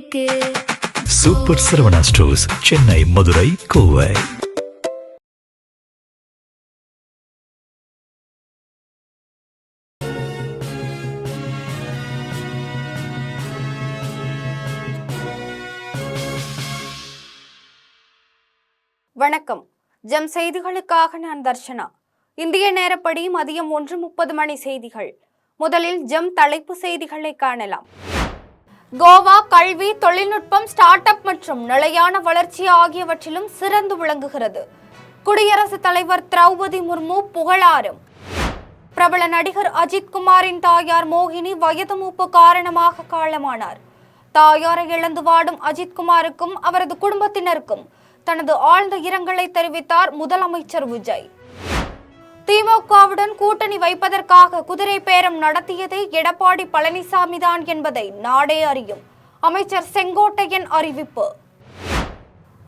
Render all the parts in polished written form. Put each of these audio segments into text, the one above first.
இருக்கு. Super Saravana stores, Chennai, Madurai, Kovai. வணக்கம். GeM செய்திகளுக்காக நான் தர்ஷனா. இந்திய நேரப்படி மதியம் 1:30 மணி செய்திகள். முதலில் ஜெம் தலைப்பு செய்திகளை காணலாம். கோவா கல்வி, தொழில்நுட்பம், ஸ்டார்ட் அப் மற்றும் நிலையான வளர்ச்சி ஆகியவற்றிலும் சிறந்து விளங்குகிறது. குடியரசுத் தலைவர் திரௌபதி முர்மு புகழாரம். பிரபல நடிகர் அஜித் குமாரின் தாயார் மோகினி வயது மூப்பு காரணமாக காலமானார். தாயாரை இழந்து வாடும் அஜித் குமாருக்கும் அவரது குடும்பத்தினருக்கும் தனது ஆழ்ந்த இரங்கலை தெரிவித்தார் முதலமைச்சர் விஜய். திமுகவுடன் கூட்டணி வைப்பதற்காக குதிரை பேரம் நடத்தியதே எடப்பாடி பழனிசாமி தான் என்பதை நாடே அறியும். அமைச்சர் செங்கோட்டையன் அறிவிப்பு.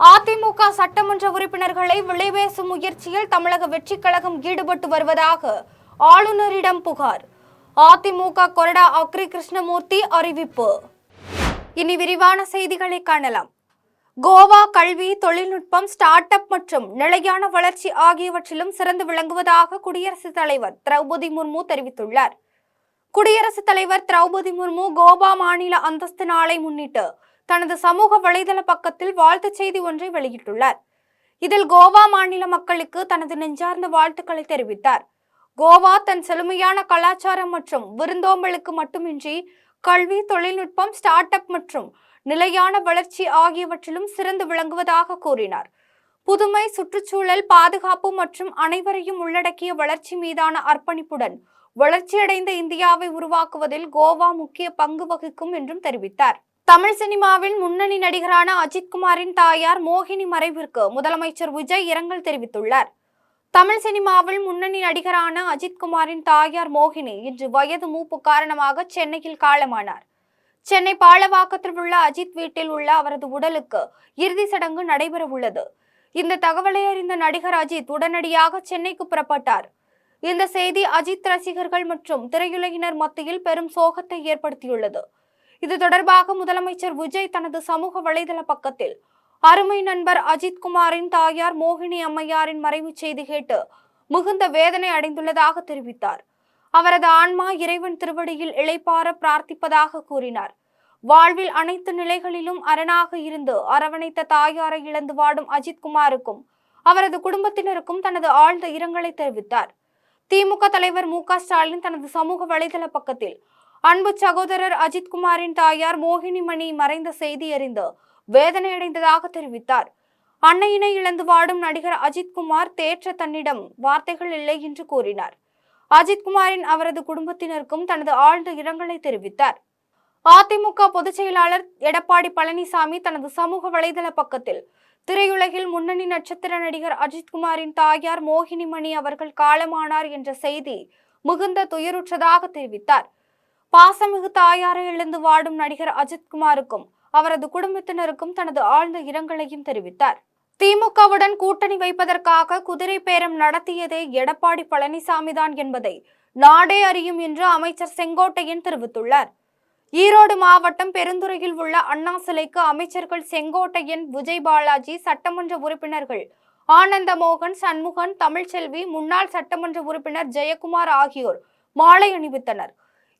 அதிமுக சட்டமன்ற உறுப்பினர்களை விலைபேசும் முயற்சியில் தமிழக வெற்றிக் கழகம் ஈடுபட்டு வருவதாக ஆளுநரிடம் புகார். அதிமுக கொறடா அக்ரி கிருஷ்ணமூர்த்தி அறிவிப்பு. இனி விரிவான செய்திகளை காணலாம். கோவா கல்வி, தொழில்நுட்பம், ஸ்டார்ட் அப் மற்றும் நிலையான வளர்ச்சி ஆகியவற்றிலும் சிறந்து விளங்குவதாக குடியரசுத் தலைவர் திரௌபதி முர்மு தெரிவித்துள்ளார். குடியரசுத் தலைவர் திரௌபதி முர்மு கோவா மாநில அந்தஸ்து நாளை முன்னிட்டு தனது சமூக வலைதள பக்கத்தில் வாழ்த்துச் செய்தி ஒன்றை வெளியிட்டுள்ளார். இதில் கோவா மாநில மக்களுக்கு தனது நெஞ்சார்ந்த வாழ்த்துக்களை தெரிவித்தார். கோவா தன் செழுமையான கலாச்சாரம் மற்றும் விருந்தோம்பலுக்கு மட்டுமின்றி கல்வி, தொழில்நுட்பம், ஸ்டார்ட் அப் மற்றும் நிலையான வளர்ச்சி ஆகியவற்றிலும் சிறந்து விளங்குவதாக கூறினார். புதுமை, சுற்றுச்சூழல் பாதுகாப்பு மற்றும் அனைவரையும் உள்ளடக்கிய வளர்ச்சி மீதான அர்ப்பணிப்புடன் வளர்ச்சியடைந்த இந்தியாவை உருவாக்குவதில் கோவா முக்கிய பங்கு வகிக்கும் என்றும் தெரிவித்தார். தமிழ் சினிமாவில் முன்னணி நடிகரான அஜித் குமாரின் தாயார் மோகினி மறைவிற்கு முதலமைச்சர் விஜய் இரங்கல் தெரிவித்துள்ளார். தமிழ் சினிமாவில் முன்னணி நடிகரான அஜித் குமாரின் தாயார் மோகினி இன்று வயது மூப்பு காரணமாக சென்னையில் காலமானார். சென்னை பாலவாக்கத்தில் உள்ள அஜித் வீட்டில் உள்ள அவரது உடலுக்கு இறுதி சடங்கு நடைபெற உள்ளது. இந்த தகவலை அறிந்த நடிகர் அஜித் உடனடியாக சென்னைக்கு புறப்பட்டார். இந்த செய்தி அஜித் ரசிகர்கள் மற்றும் திரையுலகினர் மத்தியில் பெரும் சோகத்தை ஏற்படுத்தியுள்ளது. இது தொடர்பாக முதலமைச்சர் விஜய் தனது சமூக வலைதள பக்கத்தில் அருமை நண்பர் அஜித் குமாரின் தாயார் மோகினி அம்மையாரின் மறைவு செய்தி கேட்டு மிகுந்த வேதனை அடைந்துள்ளதாக தெரிவித்தார். அவரது ஆன்மா இறைவன் திருவடியில் இளைப்பாற பிரார்த்திப்பதாக கூறினார். வாழ்வில் அனைத்து நிலைகளிலும் அரணாக இருந்து அரவணைத்த தாயாரை இழந்து வாடும் அஜித் குமாருக்கும் அவரது குடும்பத்தினருக்கும் தனது ஆழ்ந்த இரங்கலை தெரிவித்தார். திமுக தலைவர் மு.க. ஸ்டாலின் தனது சமூக வலைதள பக்கத்தில் அன்பு சகோதரர் அஜித் குமாரின் தாயார் மோகினி மணி மறைந்த செய்தி அறிந்து வேதனையடைந்ததாக தெரிவித்தார். அன்னையினை இழந்து வாடும் நடிகர் அஜித் குமார் தேற்ற தன்னிடம் வார்த்தைகள் இல்லை என்று கூறினார். அஜித் குமாரின் அவரது குடும்பத்தினருக்கும் தனது ஆழ்ந்த இரங்கலை தெரிவித்தார். அதிமுக பொதுச் செயலாளர் எடப்பாடி பழனிசாமி தனது சமூக வலைதள பக்கத்தில் திரையுலகில் முன்னணி நட்சத்திர நடிகர் அஜித் குமாரின் தாயார் மோகினி மணி அவர்கள் காலமானார் என்ற செய்தி மிகுந்த துயருற்றதாக தெரிவித்தார். பாசமிகு தாயாரை இழந்து வாடும் நடிகர் அஜித் குமாருக்கும் அவரது குடும்பத்தினருக்கும் தனது ஆழ்ந்த இரங்கலையும் தெரிவித்தார். திமுகவுடன் கூட்டணி வைப்பதற்காக குதிரை பேரம் நடத்தியதே எடப்பாடி பழனிசாமி தான் என்பதை நாடே அறியும் என்று அமைச்சர் செங்கோட்டையன் தெரிவித்துள்ளார். ஈரோடு மாவட்டம் பெருந்துறையில் உள்ள அண்ணா சிலைக்கு அமைச்சர்கள் செங்கோட்டையன், விஜய் பாலாஜி, சட்டமன்ற உறுப்பினர்கள் ஆனந்தமோகன், சண்முகன், தமிழ்ச்செல்வி, முன்னாள் சட்டமன்ற உறுப்பினர் ஜெயக்குமார் ஆகியோர் மாலை அணிவித்தனர்.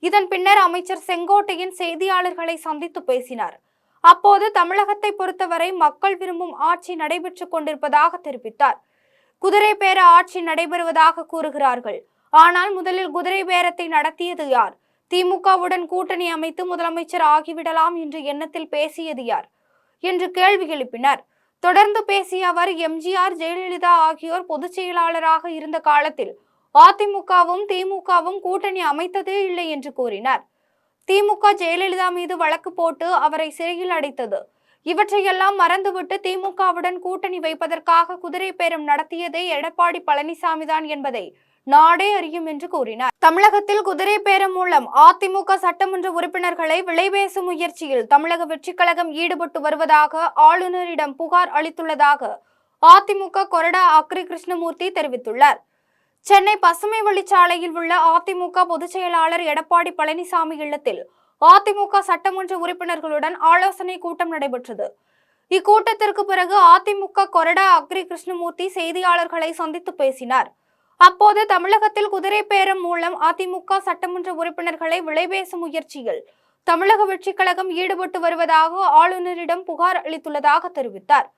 இதன் பின்னர் அமைச்சர் செங்கோட்டையன் செய்தியாளர்களை சந்தித்து பேசினார். அப்போது தமிழகத்தை பொறுத்தவரை மக்கள் விரும்பும் ஆட்சி நடைபெற்றுக் கொண்டிருப்பதாக தெரிவித்தார். குதிரை பேர ஆட்சி நடைபெறுவதாக கூறுகிறார்கள். ஆனால் முதலில் குதிரை பேரத்தை நடத்தியது யார்? திமுகவுடன் கூட்டணி அமைத்து முதலமைச்சர் ஆகிவிடலாம் என்று எண்ணத்தில் பேசியது யார் என்று கேள்வி எழுப்பினார். தொடர்ந்து பேசிய அவர், எம்ஜிஆர், ஜெயலலிதா ஆகியோர் பொதுச் செயலாளராக இருந்த காலத்தில் அதிமுகவும் திமுகவும் கூட்டணி அமைத்ததே இல்லை என்று கூறினார். திமுக ஜெயலலிதா மீது வழக்கு போட்டு அவரை சிறையில் அடைத்தது. இவற்றையெல்லாம் மறந்துவிட்டு திமுகவுடன் கூட்டணி வைப்பதற்காக குதிரை பேரம் நடத்தியதே எடப்பாடி பழனிசாமி தான் என்பதை நாடே அறியும் என்று கூறினார். தமிழகத்தில் குதிரை பேரம் மூலம் அதிமுக சட்டமன்ற உறுப்பினர்களை விலைபேசும் முயற்சியில் தமிழக வெற்றிக் கழகம் ஈடுபட்டு வருவதாக ஆளுநரிடம் புகார் அளித்துள்ளதாக அதிமுக கொறடா அக்ரி கிருஷ்ணமூர்த்தி தெரிவித்துள்ளார். சென்னை பசுமை வழிச்சாலையில் உள்ள அதிமுக பொதுச் செயலாளர் எடப்பாடி பழனிசாமி இல்லத்தில் அதிமுக சட்டமன்ற உறுப்பினர்களுடன் ஆலோசனை கூட்டம் நடைபெற்றது. இக்கூட்டத்திற்கு பிறகு அதிமுக கொறடா அக்ரி கிருஷ்ணமூர்த்தி செய்தியாளர்களை சந்தித்து பேசினார். அப்போது தமிழகத்தில் குதிரை பேரம் மூலம் அதிமுக சட்டமன்ற உறுப்பினர்களை விலைபேசும் முயற்சியில் தமிழக வெற்றிக் கழகம் ஈடுபட்டு வருவதாக ஆளுநரிடம் புகார் அளித்துள்ளதாக தெரிவித்தார்.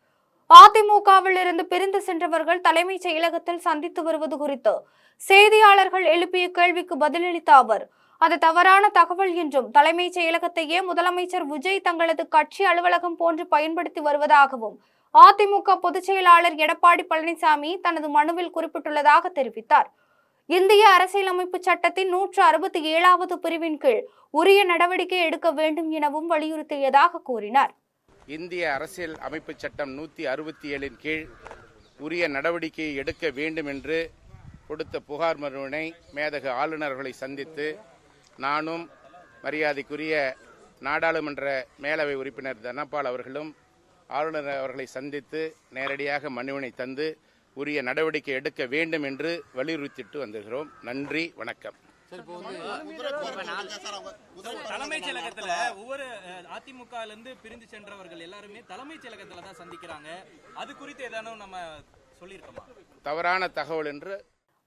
அதிமுகவில் இருந்து பிரிந்து சென்றவர்கள் தலைமைச் செயலகத்தில் சந்தித்து வருவது குறித்து செய்தியாளர்கள் எழுப்பிய கேள்விக்கு பதிலளித்த அவர், அது தவறான தகவல் என்றும் தலைமைச் செயலகத்தையே முதலமைச்சர் விஜய் தங்களது கட்சி அலுவலகம் போன்று பயன்படுத்தி வருவதாகவும் அதிமுக பொதுச் செயலாளர் எடப்பாடி பழனிசாமி தனது மனுவில் குறிப்பிட்டுள்ளதாக தெரிவித்தார். இந்திய அரசியலமைப்பு சட்டத்தின் 167வது பிரிவின் கீழ் உரிய நடவடிக்கை எடுக்க வேண்டும் எனவும் வலியுறுத்தியதாக கூறினார். இந்திய அரசியல் அமைப்பு சட்டம் 167 கீழ் உரிய நடவடிக்கையை எடுக்க வேண்டும் என்று கொடுத்த புகார் மனுவினை மேதகு ஆளுநர்களை சந்தித்து நானும் மரியாதைக்குரிய நாடாளுமன்ற மேலவை உறுப்பினர் தனபால் அவர்களும் ஆளுநர் அவர்களை சந்தித்து நேரடியாக மனுவினை தந்து உரிய நடவடிக்கை எடுக்க வேண்டும் என்று வலியுறுத்திட்டு வந்துகிறோம். நன்றி, வணக்கம். தலைமைச் செயலகத்துல ஒவ்வொரு அதிமுகவிலிருந்து பிரிந்து சென்றவர்கள் எல்லாருமே தலைமைச் செயலகத்துல தான் சந்திக்கிறாங்க. அது குறித்து ஏதானும் நம்ம சொல்லியிருக்கோமா? தவறான தகவல் என்று.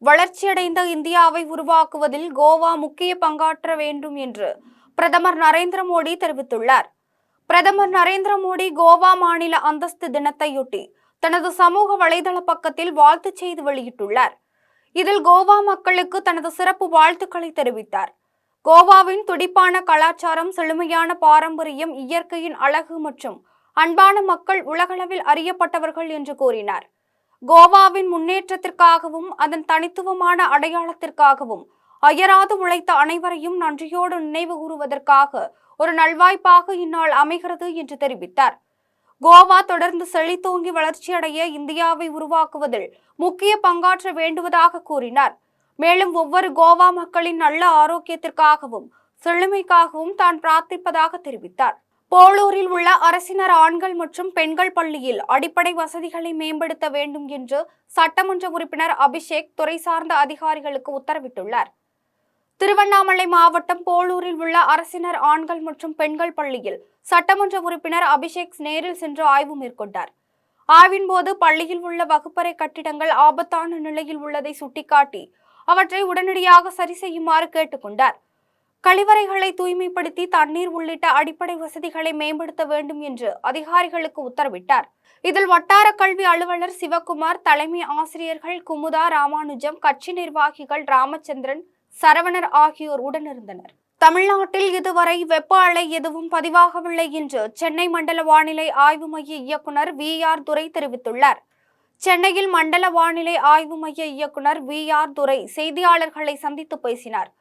வளர்ச்சியடைந்த இந்தியாவை உருவாக்குவதில் கோவா முக்கிய பங்காற்ற வேண்டும் என்று பிரதமர் நரேந்திர மோடி தெரிவித்துள்ளார். பிரதமர் நரேந்திர மோடி கோவா மாநில அந்தஸ்து தினத்தையொட்டி தனது சமூக வலைதள பக்கத்தில் வாழ்த்துச் செய்தி வெளியிட்டுள்ளார். இதில் கோவா மக்களுக்கு தனது சிறப்பு வாழ்த்துக்களை தெரிவித்தார். கோவாவின் துடிப்பான கலாச்சாரம், செழுமையான பாரம்பரியம், இயற்கையின் அழகு மற்றும் அன்பான மக்கள் உலகளவில் அறியப்பட்டவர்கள் என்று கூறினார். கோவாவின் முன்னேற்றத்திற்காகவும் அதன் தனித்துவமான அடையாளத்திற்காகவும் அயராது உழைத்த அனைவரையும் நன்றியோடு நினைவு கூறுவதற்காக ஒரு நல்வாய்ப்பாக இந்நாள் அமைகிறது என்று தெரிவித்தார். கோவா தொடர்ந்து செழித்தோங்கி வளர்ச்சியடைய இந்தியாவை உருவாக்குவதில் முக்கிய பங்காற்ற வேண்டுவதாக கூறினார். மேலும் ஒவ்வொரு கோவா மக்களின் நல்ல ஆரோக்கியத்திற்காகவும் செழுமைக்காகவும் தான் பிரார்த்திப்பதாக தெரிவித்தார். போளூரில் உள்ள அரசினர் ஆண்கள் மற்றும் பெண்கள் பள்ளியில் அடிப்படை வசதிகளை மேம்படுத்த வேண்டும் என்று சட்டமன்ற உறுப்பினர் அபிஷேக் துறை சார்ந்த அதிகாரிகளுக்கு உத்தரவிட்டுள்ளார். திருவண்ணாமலை மாவட்டம் போளூரில் உள்ள அரசினர் ஆண்கள் மற்றும் பெண்கள் பள்ளியில் சட்டமன்ற உறுப்பினர் அபிஷேக் நேரில் சென்று ஆய்வு மேற்கொண்டார். ஆய்வின் போது பள்ளியில் உள்ள வகுப்பறை கட்டிடங்கள் ஆபத்தான நிலையில் உள்ளதை சுட்டிக்காட்டி அவற்றை உடனடியாக சரி செய்யுமாறு கேட்டுக்கொண்டார். கழிவறைகளை தூய்மைப்படுத்தி தண்ணீர் உள்ளிட்ட அடிப்படை வசதிகளை மேம்படுத்த வேண்டும் என்று அதிகாரிகளுக்கு உத்தரவிட்டார். இதில் வட்டார கல்வி அலுவலர் சிவகுமார், தலைமை ஆசிரியர்கள் குமுதா, ராமானுஜம், கட்சி நிர்வாகிகள் ராமச்சந்திரன், சரவணர் ஆகியோர் உடனிருந்தனர். தமிழ்நாட்டில் இதுவரை வெப்ப அலை எதுவும் பதிவாகவில்லை என்று சென்னை மண்டல வானிலை ஆய்வு மைய இயக்குனர் VR துரை தெரிவித்துள்ளார். சென்னையில் மண்டல வானிலை ஆய்வு மைய இயக்குனர் VR துரை செய்தியாளர்களை சந்தித்து பேசினார்.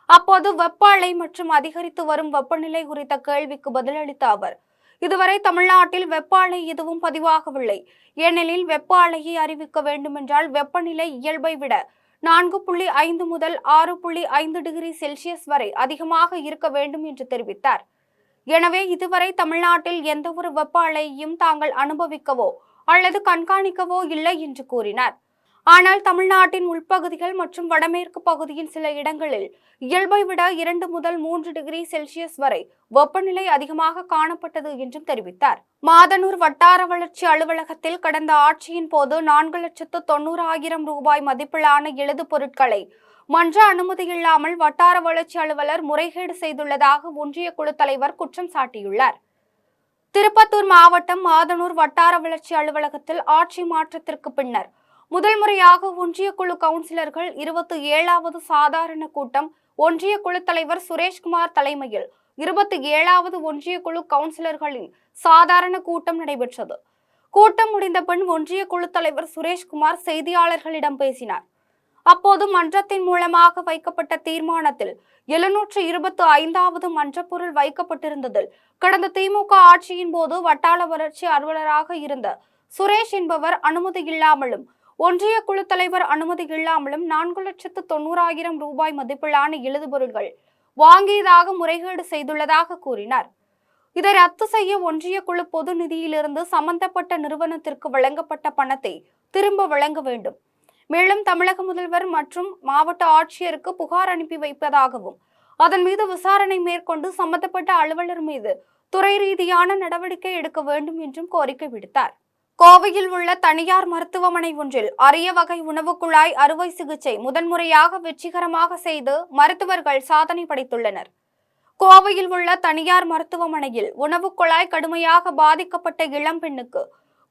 அப்போது வெப்ப அலை மற்றும் அதிகரித்து வரும் வெப்பநிலை குறித்த கேள்விக்கு பதிலளித்த அவர், இதுவரை தமிழ்நாட்டில் வெப்ப அலை எதுவும் பதிவாகவில்லை. ஏனெனில் வெப்ப அலையை அறிவிக்க வேண்டுமென்றால் வெப்பநிலை இயல்பை விட 4.5 முதல் 6.5 டிகிரி செல்சியஸ் வரை அதிகமாக இருக்க வேண்டும் என்று தெரிவித்தார். எனவே இதுவரை தமிழ்நாட்டில் எந்த ஒரு வெப்ப அலையையும் தாங்கள் அனுபவிக்கவோ அல்லது கண்காணிக்கவோ இல்லை என்று கூறினார். ஆனால் தமிழ்நாட்டின் உள்பகுதிகள் மற்றும் வடமேற்கு பகுதியின் சில இடங்களில் இயல்பை விட 2 முதல் 3 டிகிரி செல்சியஸ் வரை வெப்பநிலை அதிகமாக காணப்பட்டது என்றும் தெரிவித்தார். மாதனூர் வட்டார வளர்ச்சி அலுவலகத்தில் கடந்த ஆட்சியின் போது 4,90,000 ரூபாய் மதிப்பிலான எழுது பொருட்களை மன்ற அனுமதி இல்லாமல் வட்டார வளர்ச்சி அலுவலர் முறைகேடு செய்துள்ளதாக ஒன்றிய குழு தலைவர் குற்றம் சாட்டியுள்ளார். திருப்பத்தூர் மாவட்டம் மாதனூர் வட்டார வளர்ச்சி அலுவலகத்தில் ஆட்சி மாற்றத்திற்கு பின்னர் முதல் முறையாக ஒன்றிய குழு கவுன்சிலர்கள் 27வது சாதாரண கூட்டம் ஒன்றிய குழு தலைவர் சுரேஷ்குமார் தலைமையில் 27வது ஒன்றிய குழு கவுன்சிலர்களின் சாதாரண கூட்டம் நடைபெற்றது. கூட்டம் முடிந்த பின் ஒன்றிய குழு தலைவர் சுரேஷ்குமார் செய்தியாளர்களிடம் பேசினார். அப்போது மன்றத்தின் மூலமாக வைக்கப்பட்ட தீர்மானத்தில் 725வது மன்றப்பொருள் வைக்கப்பட்டிருந்ததில் கடந்த திமுக ஆட்சியின் போது வட்டார வளர்ச்சி அலுவலராக இருந்த சுரேஷ் என்பவர் அனுமதி இல்லாமலும் ஒன்றிய குழு தலைவர் அனுமதி இல்லாமலும் 4,90,000 ரூபாய் மதிப்பிலான எழுதுபொருள்கள் வாங்கியதாக முறைகேடு செய்துள்ளதாக கூறினார். இதை ரத்து செய்ய ஒன்றிய குழு பொது நிதியிலிருந்து சம்பந்தப்பட்ட நிறுவனத்திற்கு வழங்கப்பட்ட பணத்தை திரும்ப வழங்க வேண்டும். மேலும் தமிழக முதல்வர் மற்றும் மாவட்ட ஆட்சியருக்கு புகார் அனுப்பி வைப்பதாகவும் அதன் மீது விசாரணை மேற்கொண்டு சம்பந்தப்பட்ட அலுவலர் மீது துறை ரீதியான நடவடிக்கை எடுக்க வேண்டும் என்றும் கோரிக்கை விடுத்தார். கோவையில் உள்ள தனியார் மருத்துவமனை ஒன்றில் அரிய வகை உணவு குழாய் அறுவை சிகிச்சை முதன்முறையாக வெற்றிகரமாக செய்து மருத்துவர்கள் சாதனை படைத்துள்ளனர். கோவையில் உள்ள தனியார் மருத்துவமனையில் உணவு குழாய் கடுமையாக பாதிக்கப்பட்ட இளம்பெண்ணுக்கு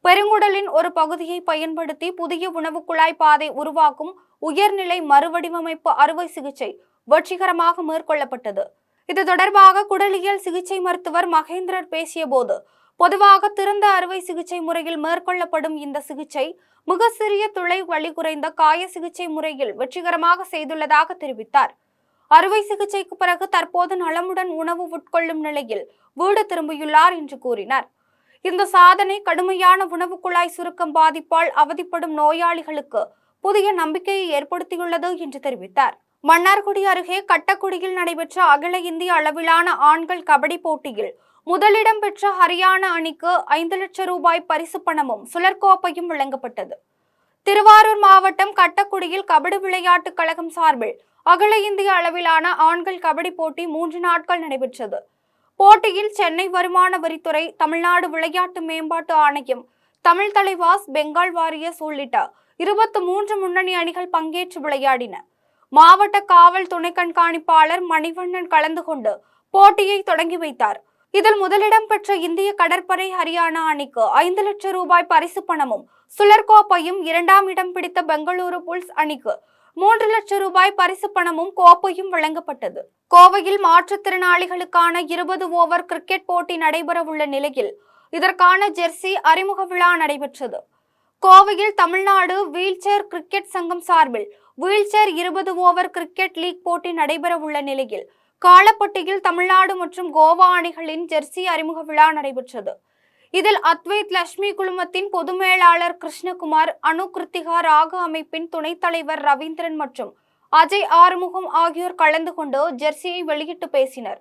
பெருங்குடலின் ஒரு பகுதியை பயன்படுத்தி புதிய உணவு குழாய் பாதை உருவாக்கும் உயர்நிலை மறுவடிவமைப்பு அறுவை சிகிச்சை வெற்றிகரமாக மேற்கொள்ளப்பட்டது. இது தொடர்பாக குடலியல் சிகிச்சை மருத்துவர் மகேந்திரர் பேசிய போது, பொதுவாக திறந்த அறுவை சிகிச்சை முறையில் மேற்கொள்ளப்படும் இந்த சிகிச்சை மிக சிறிய துளை வலி குறைந்த காய சிகிச்சை முறையில் வெற்றிகரமாக செய்துள்ளதாக தெரிவித்தார். அறுவை சிகிச்சைக்கு பிறகு தற்போது நலமுடன் உணவு உட்கொள்ளும் நிலையில் வீடு திரும்பியுள்ளார் என்று கூறினார். இந்த சாதனை கடுமையான உணவு குழாய் சுருக்கம் பாதிப்பால் அவதிப்படும் நோயாளிகளுக்கு புதிய நம்பிக்கையை ஏற்படுத்தியுள்ளது என்று தெரிவித்தார். மன்னார்குடி அருகே கட்டக்குடியில் நடைபெற்ற அகில இந்திய அளவிலான ஆண்கள் கபடி போட்டியில் முதலிடம் பெற்ற ஹரியானா அணிக்கு 5 லட்சம் ரூபாய் பரிசு பணமும் சுழற்கோப்பையும் வழங்கப்பட்டது. திருவாரூர் மாவட்டம் கட்டக்குடியில் கபடி விளையாட்டுக் கழகம் சார்பில் அகில இந்திய அளவிலான ஆண்கள் கபடி போட்டி 3 நாட்கள் நடைபெற்றது. போட்டியில் சென்னை வருமான வரித்துறை, தமிழ்நாடு விளையாட்டு மேம்பாட்டு ஆணையம், தமிழ் தலைவாஸ், பெங்கால் வாரியர்ஸ் உள்ளிட்ட 23 முன்னணி அணிகள் பங்கேற்று விளையாடின. மாவட்ட காவல் துணை கண்காணிப்பாளர் மணிவண்ணன் கலந்து கொண்டு போட்டியை தொடங்கி வைத்தார். இதில் முதலிடம் பெற்ற இந்திய கடற்படை ஹரியானா அணிக்கு 5 லட்சம் ரூபாய் பரிசு பணமும் சுழற்கோப்பையும், 2ஆம் இடம் பிடித்த பெங்களூரு புல்ஸ் அணிக்கு 3 லட்சம் ரூபாய் பரிசு பணமும் கோப்பையும் வழங்கப்பட்டது. கோவையில் மாற்றுத்திறனாளிகளுக்கான 20 ஓவர் கிரிக்கெட் போட்டி நடைபெறவுள்ள நிலையில் இதற்கான ஜெர்சி அறிமுக விழா நடைபெற்றது. கோவையில் தமிழ்நாடு வீல்சேர் கிரிக்கெட் சங்கம் சார்பில் வீல்சேர் 20 ஓவர் கிரிக்கெட் லீக் போட்டி நடைபெறவுள்ள நிலையில் காலப்பட்டியில் தமிழ்நாடு மற்றும் கோவா அணிகளின் ஜெர்சி அறிமுக விழா நடைபெற்றது. இதில் அத்வைத் லட்சுமி குழுமத்தின் பொது மேலாளர் கிருஷ்ணகுமார், அணு கிருத்திகா ராக அமைப்பின் துணைத் தலைவர் ரவீந்திரன் மற்றும் அஜய் ஆறுமுகம் ஆகியோர் கலந்து கொண்டு ஜெர்சியை வெளியிட்டு பேசினர்.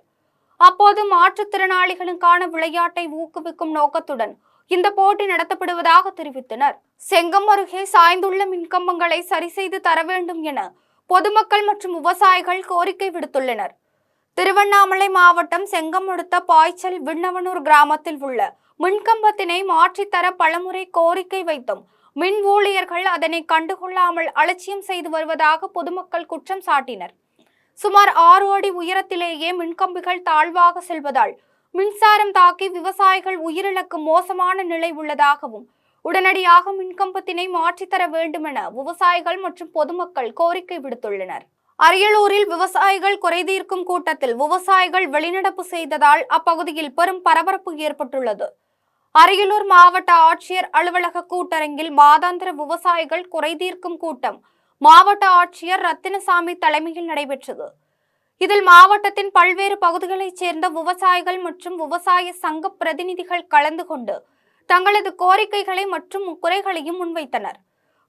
அப்போது மாற்றுத்திறனாளிகளுக்கான விளையாட்டை ஊக்குவிக்கும் நோக்கத்துடன் இந்த போட்டி நடத்தப்படுவதாக தெரிவித்தனர். செங்கம் அருகே சாய்ந்துள்ள மின்கம்பங்களை சரி செய்து தர வேண்டும் என பொதுமக்கள் மற்றும் விவசாயிகள் கோரிக்கை விடுத்துள்ளனர். திருவண்ணாமலை மாவட்டம் செங்கம் அடுத்த பாய்ச்சல் விண்ணவனூர் கிராமத்தில் உள்ள மின்கம்பத்தினை மாற்றித்தர பலமுறை கோரிக்கை வைத்தும் மின் ஊழியர்கள் அதனை கண்டுகொள்ளாமல் அலட்சியம் செய்து வருவதாக பொதுமக்கள் குற்றம் சாட்டினர். சுமார் 6 அடி உயரத்திலேயே மின்கம்பிகள் தாழ்வாக செல்வதால் மின்சாரம் தாக்கி விவசாயிகள் உயிரிழக்கும் மோசமான நிலை உள்ளதாகவும் உடனடியாக மின்கம்பத்தினை மாற்றித்தர வேண்டுமென விவசாயிகள் மற்றும் பொதுமக்கள் கோரிக்கை விடுத்துள்ளனர். அரியலூரில் விவசாயிகள் குறைதீர்க்கும் கூட்டத்தில் விவசாயிகள் வெளிநடப்பு செய்ததால் அப்பகுதியில் பெரும் பரபரப்பு ஏற்பட்டுள்ளது. அரியலூர் மாவட்ட ஆட்சியர் அலுவலக கூட்டரங்கில் மாதாந்திர விவசாயிகள் குறைதீர்க்கும் கூட்டம் மாவட்ட ஆட்சியர் ரத்தினசாமி தலைமையில் நடைபெற்றது. இதில் மாவட்டத்தின் பல்வேறு பகுதிகளைச் சேர்ந்த விவசாயிகள் மற்றும் விவசாய சங்க பிரதிநிதிகள் கலந்து கொண்டு தங்களது கோரிக்கைகளை மற்றும் குறைகளையும் முன்வைத்தனர்.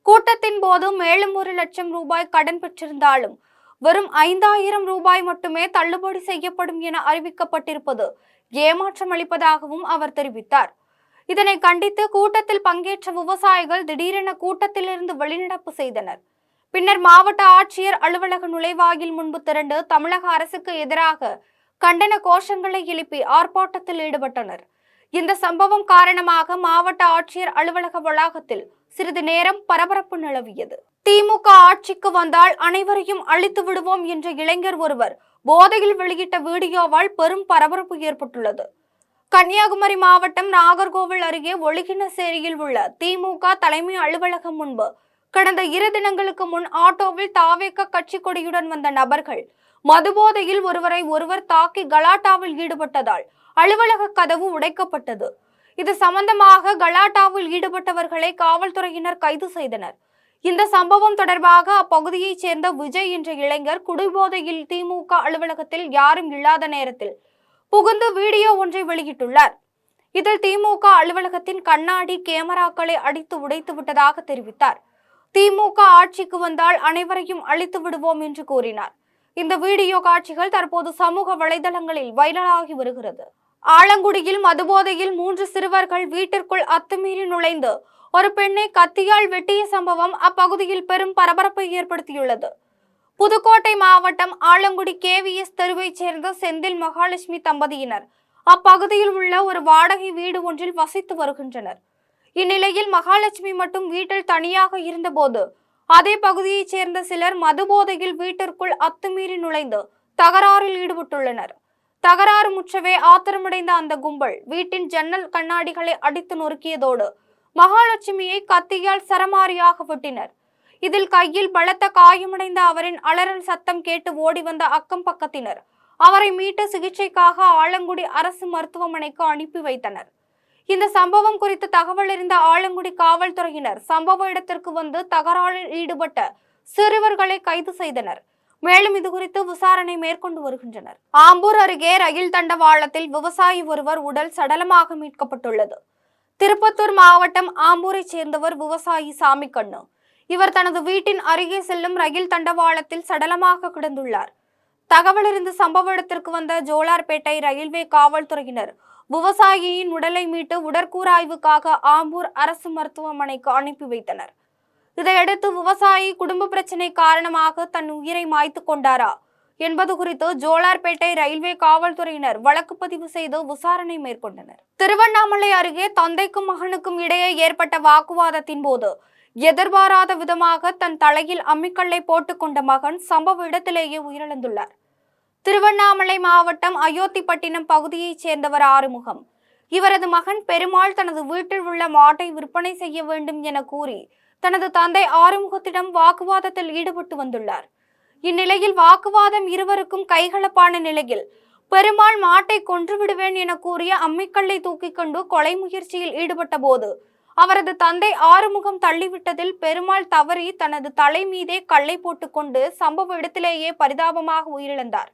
கூட்டத்தின் போது மேலும் 1 லட்சம் ரூபாய் கடன் பெற்றிருந்தாலும் வெறும் 5000 ரூபாய் மட்டுமே தள்ளுபடி செய்யப்படும் என அறிவிக்கப்பட்டிருப்பது ஏமாற்றம் அளிப்பதாகவும் அவர் தெரிவித்தார். இதனை கண்டித்து கூட்டத்தில் பங்கேற்ற விவசாயிகள் திடீரென கூட்டத்திலிருந்து வெளிநடப்பு செய்தனர். பின்னர் மாவட்ட ஆட்சியர் அலுவலக நுழைவாயில் முன்பு திரண்டு தமிழக அரசுக்கு எதிராக கண்டன கோஷங்களை எழுப்பி ஆர்ப்பாட்டத்தில் ஈடுபட்டனர். இந்த சம்பவம் காரணமாக மாவட்ட ஆட்சியர் அலுவலக வளாகத்தில் சிறிது நேரம் பரபரப்பு நிலவியது. திமுக ஆட்சிக்கு வந்தால் அனைவரையும் அழித்து விடுவோம் என்ற இளைஞர் ஒருவர் போதையில் வெளியிட்ட வீடியோவால் பெரும் பரபரப்பு ஏற்பட்டுள்ளது. கன்னியாகுமரி மாவட்டம் நாகர்கோவில் அருகே ஒழுகினசேரியில் உள்ள திமுக தலைமை அலுவலகம் முன்பு கடந்த 2 தினங்களுக்கு முன் ஆட்டோவில் தாவேக கட்சி கொடியுடன் வந்த நபர்கள் மதுபோதையில் ஒருவர் தாக்கி கலாட்டாவில் ஈடுபட்டதால் அலுவலக கதவு உடைக்கப்பட்டது. இது சம்பந்தமாக கலாட்டாவில் ஈடுபட்டவர்களை காவல்துறையினர் கைது செய்தனர். இந்த சம்பவம் தொடர்பாக அப்பகுதியைச் சேர்ந்த விஜய் என்ற இளைஞர் குடிபோதையில் திமுக அலுவலகத்தில் யாரும் இல்லாத நேரத்தில் புகுந்து வீடியோ ஒன்றை வெளியிட்டுள்ளார். இதில் திமுக அலுவலகத்தின் கண்ணாடி கேமராக்களை அடித்து உடைத்து விட்டதாக தெரிவித்தார். திமுக ஆட்சிக்கு வந்தால் அனைவரையும் அழித்து விடுவோம் என்று கூறினார். இந்த வீடியோ காட்சிகள் தற்போது சமூக வலைதளங்களில் வைரலாகி வருகிறது. ஆலங்குடியில் மதுபோதையில் 3 சிறுவர்கள் வீட்டிற்குள் அத்துமீறி நுழைந்து ஒரு பெண்ணை கத்தியால் வெட்டிய சம்பவம் அப்பகுதியில் பெரும் பரபரப்பை ஏற்படுத்தியுள்ளது. புதுக்கோட்டை மாவட்டம் ஆலங்குடி கேவிஎஸ் தெருவைச் சேர்ந்த செந்தில் மகாலட்சுமி தம்பதியினர் அப்பகுதியில் உள்ள ஒரு வாடகை வீடு ஒன்றில் வசித்து வருகின்றனர். இந்நிலையில் மகாலட்சுமி மட்டும் வீட்டில் தனியாக இருந்தபோது அதே பகுதியைச் சேர்ந்த சிலர் மதுபோதையில் வீட்டிற்குள் அத்துமீறி நுழைந்து தகராறில் ஈடுபட்டுள்ளனர். தகராறு முற்றவே ஆத்திரமடைந்த அந்த கும்பல் வீட்டின் ஜன்னல் கண்ணாடிகளை அடித்து நொறுக்கியதோடு மகாலட்சுமியை கத்தியால் சரமாரியாக வெட்டினர். இதில் கையில் பலத்த காயமடைந்த அவரின் அலறல் சத்தம் கேட்டு ஓடி வந்த அக்கம் பக்கத்தினர் அவரை மீட்டு சிகிச்சைக்காக ஆலங்குடி அரசு மருத்துவமனைக்கு அனுப்பி வைத்தனர். இந்த சம்பவம் குறித்து தகவல் அறிந்த ஆலங்குடி காவல்துறையினர் சம்பவ இடத்திற்கு வந்து தகராறில் ஈடுபட்ட சிறுவர்களை கைது செய்தனர். மேலும் இதுகுறித்து விசாரணை மேற்கொண்டு வருகின்றனர். ஆம்பூர் அருகே ரயில் தண்டவாளத்தில் விவசாயி ஒருவர் உடல் சடலமாக மீட்கப்பட்டுள்ளது. திருப்பத்தூர் மாவட்டம் ஆம்பூரை சேர்ந்தவர் விவசாயி சாமிக்கண்ணு. இவர் தனது வீட்டின் அருகே செல்லும் ரயில் தண்டவாளத்தில் சடலமாக கிடந்துள்ளார். தகவல் அறிந்து சம்பவ இடத்திற்கு வந்த ஜோலார்பேட்டை ரயில்வே காவல்துறையினர் விவசாயியின் உடலை மீட்டு உடற்கூறாய்வுக்காக ஆம்பூர் அரசு மருத்துவமனைக்கு அனுப்பி வைத்தனர். இதையடுத்து விவசாயி குடும்ப பிரச்சனை காரணமாக தன் உயிரை மாய்த்து கொண்டாரா என்பது குறித்து ஜோலார்பேட்டை ரயில்வே காவல்துறையினர் வழக்கு பதிவு செய்து விசாரணை மேற்கொண்டனர். திருவண்ணாமலை அருகே தந்தைக்கும் மகனுக்கும் இடையே ஏற்பட்ட வாக்குவாதத்தின் போது எதிர்பாராத விதமாக தன் தலையில் அம்மிக்கல்லை போட்டுக்கொண்ட மகன் சம்பவ இடத்திலேயே உயிரிழந்துள்ளார். திருவண்ணாமலை மாவட்டம் அயோத்திப்பட்டினம் பகுதியைச் சேர்ந்தவர் ஆறுமுகம். இவரது மகன் பெருமாள் தனது வீட்டில் உள்ள மாட்டை விற்பனை செய்ய வேண்டும் என கூறி தனது தந்தை ஆறுமுகத்திடம் வாக்குவாதத்தில் ஈடுபட்டு வந்துள்ளார். இந்நிலையில் வாக்குவாதம் இருவருக்கும் கைகலப்பான நிலையில் பெருமாள் மாட்டை கொன்று விடுவேன் என கூறிய அம்மிக்கல்லை தூக்கிக் கொண்டு கொலை முயற்சியில் ஈடுபட்ட போது அவரது தந்தை ஆறுமுகம் தள்ளிவிட்டதில் பெருமாள் தவறி தனது தலை மீதே கல்லை போட்டுக்கொண்டு சம்பவ இடத்திலேயே பரிதாபமாக உயிரிழந்தார்.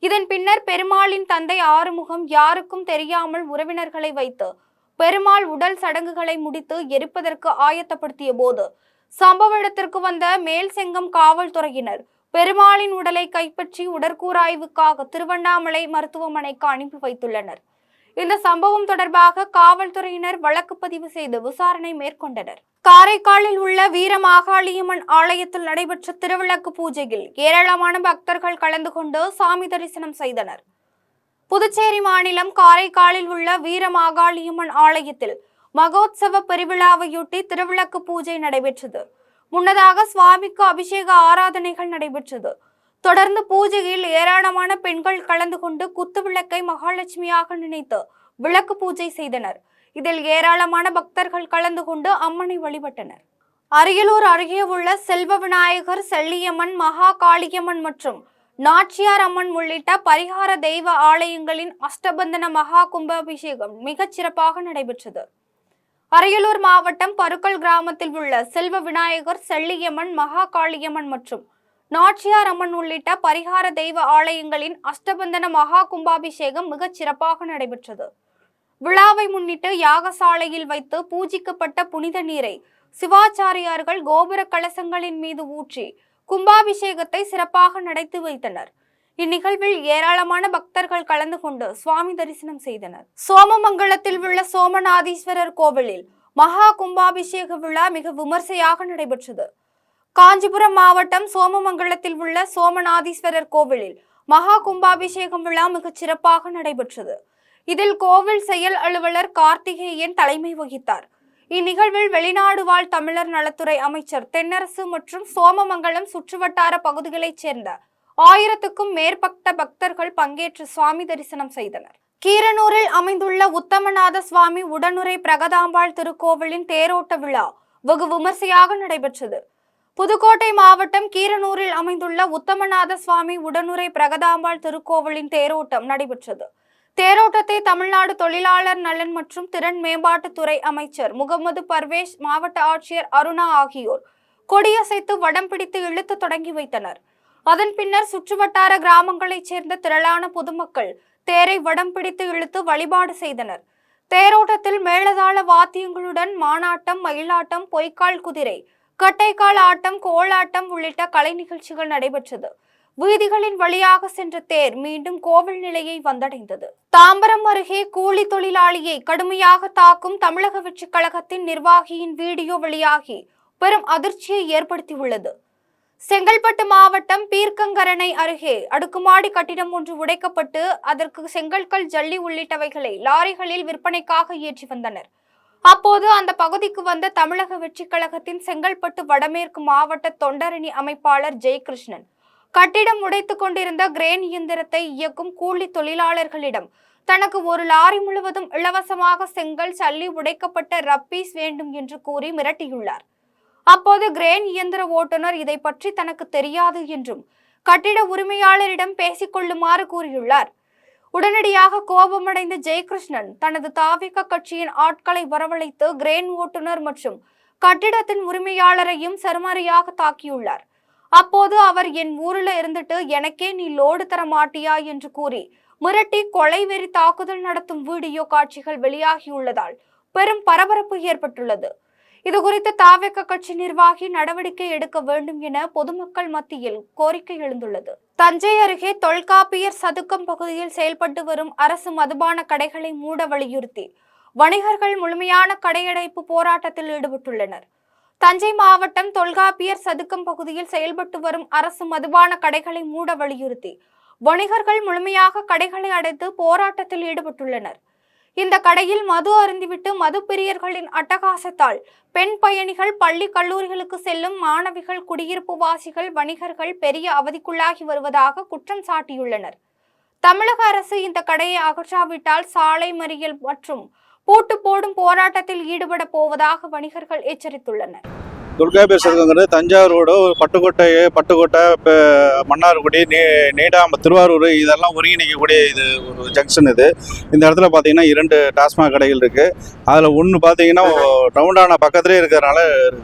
இதன் பின்னர் பெருமாளின் தந்தை ஆறுமுகம் யாருக்கும் தெரியாமல் உறவினர்களை வைத்து பெருமாள் உடல் சடங்குகளை முடித்து எரிப்பதற்கு ஆயத்தப்படுத்திய போது சம்பவ இடத்திற்கு வந்த மேல்செங்கம் காவல்துறையினர் பெருமாளின் உடலை கைப்பற்றி உடற்கூறாய்வுக்காக திருவண்ணாமலை மருத்துவமனைக்கு அனுப்பி வைத்துள்ளனர். இந்த சம்பவம் தொடர்பாக காவல்துறையினர் வழக்கு பதிவு செய்து விசாரணை மேற்கொண்டனர். காரைக்காலில் உள்ள வீரமாகாளியம்மன் ஆலயத்தில் நடைபெற்ற திருவிளக்கு பூஜையில் ஏராளமான பக்தர்கள் கலந்து கொண்டு சாமி தரிசனம் செய்தனர். புதுச்சேரி மாநிலம் காரைக்காலில் உள்ள வீரமாகாளியம்மன் ஆலயத்தில் மகோத்சவ பெருவிழாவையொட்டி திருவிளக்கு பூஜை நடைபெற்றது. முன்னதாக சுவாமிக்கு அபிஷேக ஆராதனைகள் நடைபெற்றது. தொடர்ந்து பூஜையில் ஏராளமான பெண்கள் கலந்து கொண்டு குத்துவிளக்கை மகாலட்சுமியாக நினைத்து விளக்கு பூஜை செய்தனர். இதில் ஏராளமான பக்தர்கள் கலந்து கொண்டு அம்மனை வழிபட்டனர். அரியலூர் அருகே உள்ள செல்வ விநாயகர், செல்லியம்மன், மகா காளியம்மன் மற்றும் நாச்சியார் அம்மன் உள்ளிட்ட பரிகார தெய்வ ஆலயங்களின் அஷ்டபந்தன மகா கும்பாபிஷேகம் மிகச் சிறப்பாக நடைபெற்றது. அரியலூர் மாவட்டம் பருக்கல் கிராமத்தில் உள்ள செல்வ விநாயகர், செல்லியம்மன், மகா காளியம்மன் மற்றும் நாச்சியார் அம்மன் உள்ளிட்ட பரிகார தெய்வ ஆலயங்களின் அஷ்டபந்தன மகா கும்பாபிஷேகம் மிகச் சிறப்பாக நடைபெற்றது. விழாவை முன்னிட்டு யாகசாலையில் வைத்து பூஜிக்கப்பட்ட புனித நீரை சிவாச்சாரியார்கள் கோபுர கலசங்களின் மீது ஊற்றி கும்பாபிஷேகத்தை சிறப்பாக நடத்தி வைத்தனர். இந்நிகழ்வில் ஏராளமான பக்தர்கள் கலந்து கொண்டு சுவாமி தரிசனம் செய்தனர். சோமமங்கலத்தில் உள்ள சோமநாதீஸ்வரர் கோவிலில் மகா கும்பாபிஷேக விழா மிக விமர்சையாக நடைபெற்றது. காஞ்சிபுரம் மாவட்டம் சோமமங்கலத்தில் உள்ள சோமநாதீஸ்வரர் கோவிலில் மகா கும்பாபிஷேகம் விழா மிகச் சிறப்பாக நடைபெற்றது. இதில் கோவில் செயல் அலுவலர் கார்த்திகேயன் தலைமை வகித்தார். இந்நிகழ்வில் வெளிநாடு வாழ் தமிழர் நலத்துறை அமைச்சர் தென்னரசு மற்றும் சோமமங்கலம் சுற்றுவட்டார பகுதிகளைச் சேர்ந்த 1000க்கும் மேற்பட்ட பக்தர்கள் பங்கேற்று சுவாமி தரிசனம் செய்தனர். கீரனூரில் அமைந்துள்ள உத்தமநாத சுவாமி உடனுரை பிரகதாம்பாள் திருக்கோவிலின் தேரோட்ட விழா வெகு விமர்சையாக நடைபெற்றது. புதுக்கோட்டை மாவட்டம் கீரனூரில் அமைந்துள்ள உத்தமநாத சுவாமி உடனுரை பிரகதாம்பாள் திருக்கோவிலின் தேரோட்டம் நடைபெற்றது. தேரோட்டத்தை தமிழ்நாடு தொழிலாளர் நலன் மற்றும் திறன் மேம்பாட்டுத்துறை அமைச்சர் முகமது பர்வேஷ், மாவட்ட ஆட்சியர் அருணா ஆகியோர் கொடியசைத்து வடம் பிடித்து இழுத்து தொடங்கி வைத்தனர். அதன் பின்னர் சுற்றுவட்டார கிராமங்களைச் சேர்ந்த திரளான பொதுமக்கள் தேரை வடம் பிடித்து இழுத்து வழிபாடு செய்தனர். தேரோட்டத்தில் மேளதாள வாத்தியங்களுடன் மானாட்டம், மயிலாட்டம், பொய்க்கால் குதிரை, கட்டைக்கால் ஆட்டம், கோலாட்டம் உள்ளிட்ட கலை நிகழ்ச்சிகள் நடைபெற்றது. வீதிகளின் வழியாக சென்ற தேர் மீண்டும் கோவில் நிலையை வந்தடைந்தது. தாம்பரம் அருகே கூலி தொழிலாளியை கடுமையாக தாக்கும் தமிழக வெற்றிக் கழகத்தின் நிர்வாகியின் வீடியோ வெளியாகி பெரும் அதிர்ச்சியை ஏற்படுத்தியுள்ளது. செங்கல்பட்டு மாவட்டம் பீர்க்கங்கரணை அருகே அடுக்குமாடி கட்டிடம் ஒன்று உடைக்கப்பட்டு அதற்கு செங்கற்கள் ஜல்லி உள்ளிட்டவைகளை லாரிகளில் விற்பனைக்காக ஏற்றி வந்தனர். அப்போது அந்த பகுதிக்கு வந்த தமிழக வெற்றி கழகத்தின் செங்கல்பட்டு வடமேற்கு மாவட்ட தொண்டரணி அமைப்பாளர் ஜெயகிருஷ்ணன் கட்டிடம் உடைத்துக் கொண்டிருந்த கிரேன் இயந்திரத்தை இயக்கும் கூலி தொழிலாளர்களிடம் தனக்கு ஒரு லாரி முழுவதும் இலவசமாக செங்கல் சல்லி உடைக்கப்பட்ட ரப்பீஸ் வேண்டும் என்று கூறி மிரட்டியுள்ளார். அப்போது கிரேன் இயந்திர ஓட்டுநர் இதை பற்றி தனக்கு தெரியாது என்றும் கட்டிட உரிமையாளரிடம் பேசிக் கொள்ளுமாறு கூறியுள்ளார். உடனடியாக கோபமடைந்த ஜெயகிருஷ்ணன் தனது தாவிக கட்சியின் ஆட்களை வரவழைத்து கிரேன் ஓட்டுநர் மற்றும் கட்டிடத்தின் உரிமையாளரையும் சரமாரியாக தாக்கியுள்ளார். அப்போது அவர் என் ஊர்ல இருந்துட்டு எனக்கே நீ லோடு தர மாட்டியா என்று கூறி மிரட்டி கொலை வெறி தாக்குதல் நடத்தும் வீடியோ காட்சிகள் வெளியாகியுள்ளதால் பெரும் பரபரப்பு ஏற்பட்டுள்ளது. இதுகுறித்து தாவேக கட்சி நிர்வாகி நடவடிக்கை எடுக்க வேண்டும் என பொதுமக்கள் மத்தியில் கோரிக்கை எழுந்துள்ளது. தஞ்சை அருகே தொல்காப்பியர் சதுக்கம் பகுதியில் செயல்பட்டு வரும் அரசு மதுபான கடைகளை மூட வலியுறுத்தி வணிகர்கள் முழுமையான கடையடைப்பு போராட்டத்தில் ஈடுபட்டுள்ளனர். தஞ்சை மாவட்டம் தொல்காப்பியர் சதுக்கம் பகுதியில் செயல்பட்டு வரும் அரசு மதுபான கடைகளை மூட வலியுறுத்தி வணிகர்கள் முழுமையாக கடைகளை அடைத்து போராட்டத்தில் ஈடுபட்டுள்ளனர். இந்த கடையில் மது அருந்திவிட்டு மது பிரியர்களின் அட்டகாசத்தால் பெண் பயணிகள், பள்ளி கல்லூரிகளுக்கு செல்லும் மாணவிகள், குடியிருப்பு வாசிகள், வணிகர்கள் பெரிய அவதிக்குள்ளாகி வருவதாக குற்றம் சாட்டியுள்ளனர். தமிழக அரசு இந்த கடையை அகற்றாவிட்டால் சாலை மறியல் மற்றும் பூட்டு போடும் போராட்டத்தில் ஈடுபட போவதாக வணிகர்கள் எச்சரித்துள்ளனர். தொல்காப்பியர் சதுக்கங்கிறது தஞ்சாவூரோட ஒரு பட்டுக்கோட்டை மன்னார்குடி, நீடாம, திருவாரூர் இதெல்லாம் ஒருங்கிணைக்கக்கூடிய இது ஒரு ஜங்ஷன். இந்த இடத்துல பார்த்தீங்கன்னா 2 டாஸ்மாக் கடைகள் இருக்குது. அதில் ஒன்று பார்த்தீங்கன்னா ரவுண்டான பக்கத்துலேயே இருக்கிறதுனால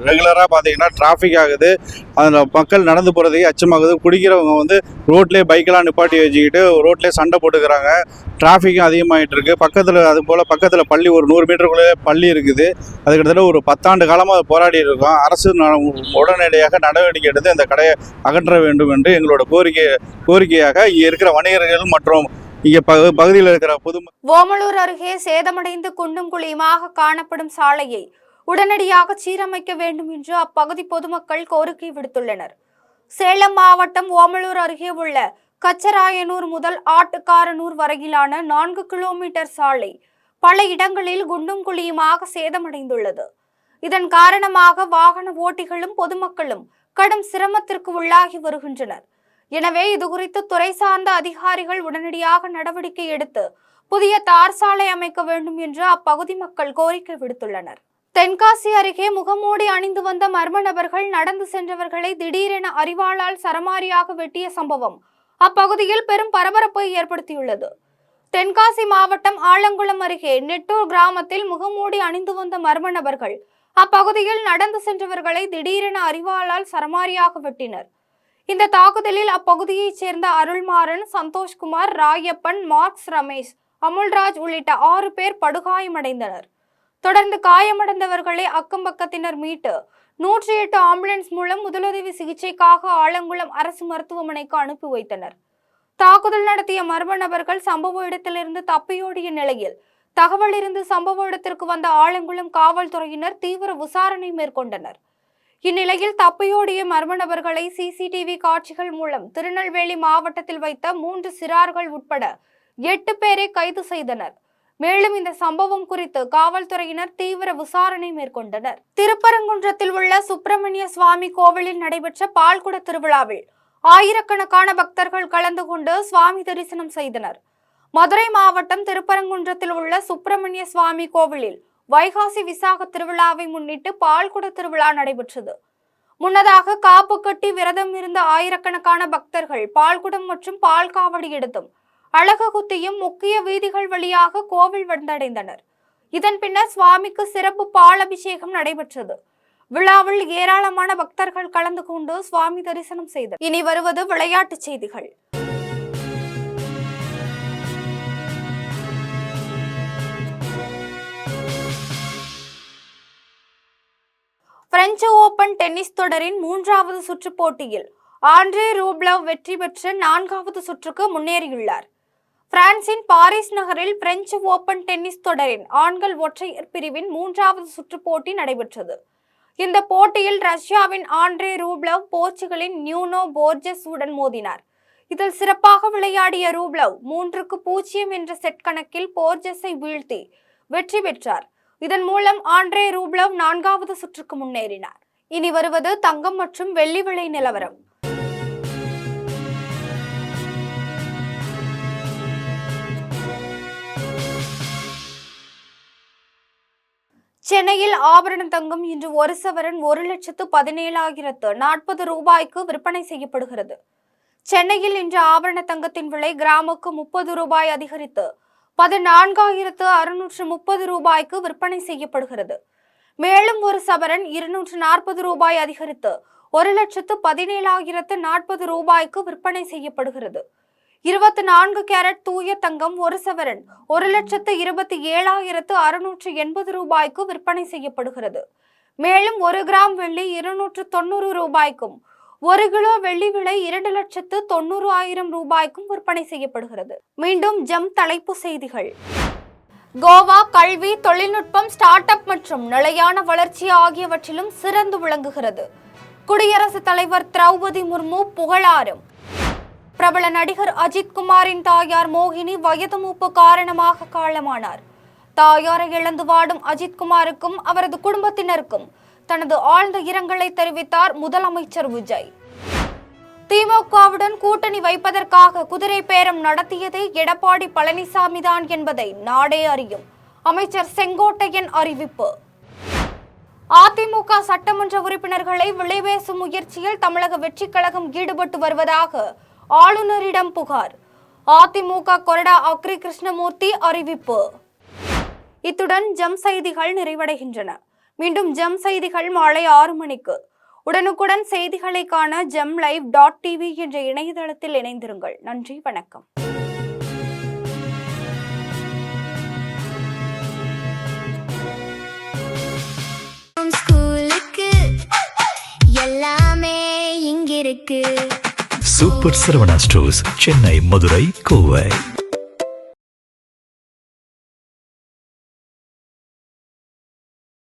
ரெகுலராக பார்த்தீங்கன்னா டிராஃபிக் ஆகுது. அதில் மக்கள் நடந்து போகிறதுக்கு அச்சமாகுது. குடிக்கிறவங்க வந்து ரோட்லேயே பைக்கெல்லாம் நிப்பாட்டி வச்சுக்கிட்டு ரோட்லேயே சண்டை போட்டுக்கிறாங்க. டிராஃபிக்கும் அதிகமாகிட்டு இருக்குது. பக்கத்தில் பள்ளி ஒரு 100 மீட்டருக்குள்ளே பள்ளி இருக்குது. அது கிட்டத்தட்ட ஒரு 10 ஆண்டு காலமாக போராடி இருக்கோம். அரசு உடனடியாக நடவடிக்கை எடுத்து இந்த கடையை அகற்ற வேண்டும் என்று எங்களோட கோரிக்கையாக இங்கே இருக்கிற வணிகர்கள் மற்றும் இங்கே பகுதியில் இருக்கிற பொதுமக்கள். ஓமலூர் அருகே சேதமடைந்து குண்டும் குழியுமாக காணப்படும் சாலையை உடனடியாக சீரமைக்க வேண்டும் என்று அப்பகுதி பொதுமக்கள் கோரிக்கை விடுத்துள்ளனர். சேலம் மாவட்டம் ஓமலூர் அருகே உள்ள கச்சராயனூர் முதல் ஆட்டுக்காரனூர் வரையிலான 4 கிலோமீட்டர் சாலை பல இடங்களில் குண்டும் குழியுமாக சேதமடைந்துள்ளது. இதன் காரணமாக வாகன ஓட்டிகளும் பொதுமக்களும் கடும் சிரமத்திற்கு உள்ளாகி வருகின்றனர். எனவே இதுகுறித்து துறை சார்ந்த அதிகாரிகள் உடனடியாக நடவடிக்கை எடுத்து புதிய தார் சாலை அமைக்க வேண்டும் என்று அப்பகுதி மக்கள் கோரிக்கை விடுத்துள்ளனர். தென்காசி அருகே முகமூடி அணிந்து வந்த மர்ம நபர்கள் நடந்து சென்றவர்களை திடீரென அரிவாளால் சரமாரியாக வெட்டிய சம்பவம் அப்பகுதியில் பெரும் பரபரப்பை ஏற்படுத்தியுள்ளது. தென்காசி மாவட்டம் ஆலங்குளம் அருகே நெட்டூர் கிராமத்தில் முகமூடி அணிந்து வந்த மர்ம நபர்கள் அப்பகுதியில் நடந்து சென்றவர்களை திடீரென அரிவாளால் சரமாரியாக வெட்டினர். இந்த தாக்குதலில் அப்பகுதியைச் சேர்ந்த அருள்மாறன், சந்தோஷ்குமார், ராயப்பன், மார்க்ஸ், ரமேஷ், அமுல்ராஜ் உள்ளிட்ட 6 பேர் படுகாயமடைந்தனர். தொடர்ந்து காயமடைந்தவர்களை அக்கம்பக்கத்தினர் மீட்டு 108 ஆம்புலன்ஸ் மூலம் முதலுதவி சிகிச்சைக்காக ஆலங்குளம் அரசு மருத்துவமனைக்கு அனுப்பி வைத்தனர். தாக்குதல் நடத்திய மர்ம நபர்கள் சம்பவ இடத்திலிருந்து தப்பியோடிய நிலையில் தகவல் இருந்து சம்பவ இடத்திற்கு வந்த ஆலங்குளம் காவல்துறையினர் தீவிர விசாரணை மேற்கொண்டனர். இந்நிலையில் தப்பியோடிய மர்ம நபர்களை சிசிடிவி காட்சிகள் மூலம் திருநெல்வேலி மாவட்டத்தில் வைத்த 3 சிறார்கள் உட்பட 8 பேரை கைது செய்தனர். மேலும் இந்த சம்பவம் குறித்து காவல்துறையினர் தீவிர விசாரணை மேற்கொண்டனர். திருப்பரங்குன்றத்தில் உள்ள சுப்பிரமணிய சுவாமி கோவிலில் நடைபெற்ற பால்குட திருவிழாவில் ஆயிரக்கணக்கான பக்தர்கள் கலந்து கொண்டு சுவாமி தரிசனம் செய்தனர். மதுரை மாவட்டம் திருப்பரங்குன்றத்தில் உள்ள சுப்பிரமணிய சுவாமி கோவிலில் வைகாசி விசாக திருவிழாவை முன்னிட்டு பால்குட திருவிழா நடைபெற்றது. முன்னதாக காப்பு கட்டி விரதம் இருந்த ஆயிரக்கணக்கான பக்தர்கள் பால்குடம் மற்றும் பால் காவடி எடுத்தும் அழகு குத்தியும் முக்கிய வீதிகள் வழியாக கோவில் வந்தடைந்தனர். இதன் பின்னர் சுவாமிக்கு சிறப்பு பால் அபிஷேகம் நடைபெற்றது. விழாவில் ஏராளமான பக்தர்கள் கலந்து கொண்டு சுவாமி தரிசனம் செய்தனர். இனி வருவது விளையாட்டுச் செய்திகள். பிரெஞ்சு ஓபன் டென்னிஸ் தொடரின் 3வது சுற்று போட்டியில் ஆண்ட்ரே ரூப்லவ் வெற்றி பெற்று 4வது சுற்றுக்கு முன்னேறியுள்ளார். பிரான்சின் பாரிஸ் நகரில் பிரெஞ்சு ஓபன் டென்னிஸ் தொடரின் ஆண்கள் ஒற்றையர் பிரிவின் 3வது சுற்று போட்டி நடைபெற்றது. இந்த போட்டியில் ரஷ்யாவின் ஆண்ட்ரே ரூப்லவ் போர்ச்சுகலின் நியூனோ போர்ஜஸ் உடன் மோதினார். இதில் சிறப்பாக விளையாடிய ரூப்லவ் 3-0 என்ற செட் கணக்கில் போர்ஜஸை வீழ்த்தி வெற்றி பெற்றார். இதன் மூலம் ஆண்ட்ரே ரூப்லவ் 4வது சுற்றுக்கு முன்னேறினார். இனி வருவது தங்கம் மற்றும் வெள்ளி விலை நிலவரம். சென்னையில் ஆபரண தங்கம் இன்று ஒரு சவரன் 1,17,040 ரூபாய்க்கு விற்பனை செய்யப்படுகிறது. சென்னையில் இன்று ஆபரண தங்கத்தின் விலை கிராமுக்கு 30 ரூபாய் அதிகரித்து 14,630 ரூபாய்க்கு விற்பனை செய்யப்படுகிறது. மேலும் ஒரு சவரன் 240 ரூபாய் அதிகரித்து 1,17,040 ரூபாய்க்கு விற்பனை செய்யப்படுகிறது. 24 கேரட் தூய தங்கம் ஒரு சவரன் 1,27,680 ரூபாய்க்கு விற்பனை செய்யப்படுகிறது. மேலும் 1 கிராம் வெள்ளி 290 ரூபாய்க்கும் 1 கிலோ வெள்ளி விலை 2,90,000 ரூபாய்க்கும் விற்பனை செய்யப்படுகிறது. மீண்டும் ஜம் தலைப்பு செய்திகள். கோவா கல்வி, தொழில்நுட்பம், ஸ்டார்ட் அப் மற்றும் நிலையான வளர்ச்சி ஆகியவற்றிலும் சிறந்து விளங்குகிறது. குடியரசுத் தலைவர் திரௌபதி முர்மு புகழாரம். பிரபல நடிகர் அஜித் குமாரின் தாயார் மோகினி வயது மூப்பு காரணமாக காலமானார். தாயாரை இழந்து வாடும் அஜித் குமாருக்கும் அவரது குடும்பத்தினருக்கும் தனது ஆழ்ந்த இரங்கலை தெரிவித்தார் முதலமைச்சர் விஜய். திமுகவுடன் கூட்டணி வைப்பதற்காக குதிரை பேரம் நடத்தியது எடப்பாடி பழனிசாமி தான் என்பதை நாடே அறியும். அமைச்சர் செங்கோட்டையன் அறிவிப்பு. அதிமுக சட்டமன்ற உறுப்பினர்களை விலைபேசும் முயற்சியில் தமிழக வெற்றிக் கழகம் ஈடுபட்டு வருவதாக ஆளுநரிடம் புகார். அதிமுக கொறடா அக்ரி கிருஷ்ணமூர்த்தி அறிவிப்பு. இத்துடன் ஜம் செய்திகள் நிறைவடைகின்றன. மீண்டும் ஜம் செய்திகள் மாலை 6 மணிக்கு. உடனுக்குடன் செய்திகளை காண gemlive.tv என்ற இணையதளத்தில் இணைந்திருங்கள். நன்றி, வணக்கம். எல்லாமே இங்கிருக்கு. Super Saravana stores, Chennai, Madurai, Kovai.